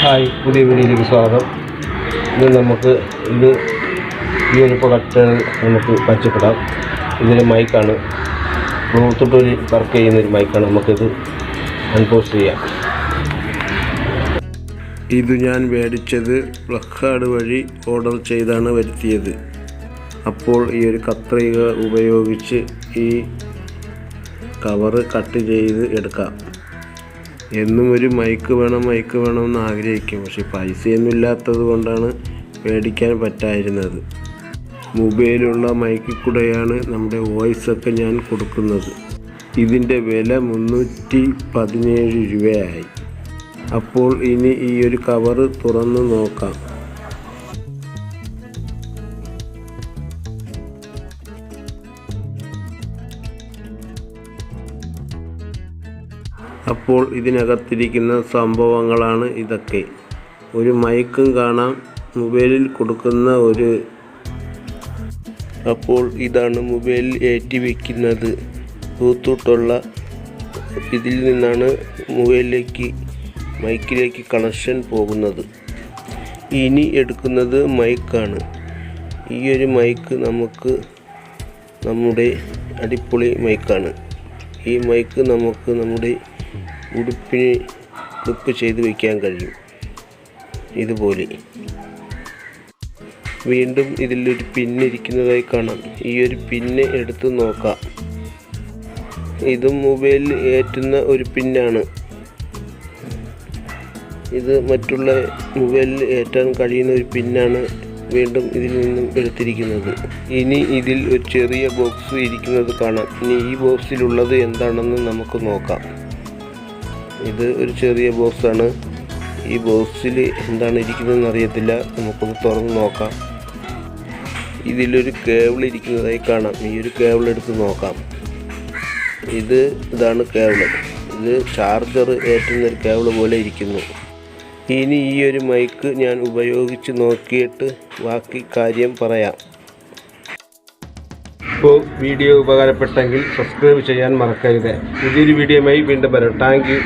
Hi, പുതിയ വീഡിയോയിലേക്ക് സ്വാഗതം. ഇന്ന് നമുക്ക് ഈ ഒരു പ്രൊഡക്റ്റ് നമുക്ക് പരിചയപ്പെടാം. ഇതൊരു മൈക്കാണ്, ബ്ലൂടൂത്ത് വഴി വർക്ക് ചെയ്യുന്നൊരു മൈക്കാണ്. നമുക്കിത് അൺബോക്സ് ചെയ്യാം. ഇത് ഞാൻ മേടിച്ചത് ഫ്ലിപ്കാർട്ട് വഴി ഓർഡർ ചെയ്താണ് വരുത്തിയത്. അപ്പോൾ ഈ ഒരു കത്രിക ഉപയോഗിച്ച് ഈ കവറ് കട്ട് ചെയ്ത് എടുക്കാം. എന്നും ഒരു മൈക്ക് വേണമെന്ന് ആഗ്രഹിക്കും. പക്ഷെ പൈസയൊന്നും ഇല്ലാത്തത് കൊണ്ടാണ് മേടിക്കാൻ പറ്റായിരുന്നത്. മൊബൈലുള്ള മൈക്കിൽ കൂടെയാണ് നമ്മുടെ വോയിസൊക്കെ ഞാൻ കൊടുക്കുന്നത്. ഇതിൻ്റെ വില 317 രൂപയായി. അപ്പോൾ ഇനി ഈ ഒരു കവറ് തുറന്ന് നോക്കാം. അപ്പോൾ ഇതിനകത്തിരിക്കുന്ന സംഭവങ്ങളാണ് ഇതൊക്കെ. ഒരു മൈക്കും കാണാം, മൊബൈലിൽ കൊടുക്കുന്ന അപ്പോൾ ഇതാണ് മൊബൈലിൽ ഏറ്റി വയ്ക്കുന്നത്. ബ്ലൂടൂത്തുള്ള ഇതിൽ നിന്നാണ് മൈക്കിലേക്ക് കണക്ഷൻ പോകുന്നത്. ഇനി എടുക്കുന്നത് മൈക്കാണ്. ഈ ഒരു മൈക്ക് നമ്മുടെ അടിപൊളി മൈക്കാണ്. ഈ മൈക്ക് നമുക്ക് നമ്മുടെ ഉടുപ്പിന് ക്ലിപ്പ് ചെയ്ത് വയ്ക്കാൻ കഴിയും. ഇതുപോലെ വീണ്ടും ഇതിലൊരു പിന്നിരിക്കുന്നതായി കാണാം. ഈ ഒരു പിന്ന് എടുത്ത് നോക്കാം. ഇതും മൊബൈലിൽ ഏറ്റുന്ന ഒരു പിന്നാണ്. ഇത് മറ്റുള്ള മൊബൈലിൽ ഏറ്റാൻ കഴിയുന്ന ഒരു പിന്നാണ് വീണ്ടും ഇതിൽ നിന്നും എടുത്തിരിക്കുന്നത്. ഇനി ഇതിൽ ഒരു ചെറിയ ബോക്സ് ഇരിക്കുന്നത് കാണാം. ഇനി ഈ ബോക്സിലുള്ളത് എന്താണെന്ന് നമുക്ക് നോക്കാം. ഇത് ഒരു ചെറിയ ബോക്സാണ്. ഈ ബോക്സിൽ എന്താണ് ഇരിക്കുന്നതെന്ന് അറിയത്തില്ല. നമുക്കൊന്ന് തുറന്ന് നോക്കാം. ഇതിലൊരു കേബിൾ ഇരിക്കുന്നതായി കാണാം. ഈ ഒരു കേബിൾ എടുത്ത് നോക്കാം. ഇതാണ് കേബിൾ. ഇത് ചാർജർ ഏറ്റുന്നൊരു കേബിൾ പോലെ ഇരിക്കുന്നു. ഇനി ഈ ഒരു മൈക്ക് ഞാൻ ഉപയോഗിച്ച് നോക്കിയിട്ട് ബാക്കി കാര്യം പറയാം. ഇപ്പോൾ വീഡിയോ ഉപകാരപ്പെട്ടെങ്കിൽ സബ്സ്ക്രൈബ് ചെയ്യാൻ മറക്കരുത്. പുതിയൊരു വീഡിയോയുമായി വീണ്ടും വരാം. Thank you.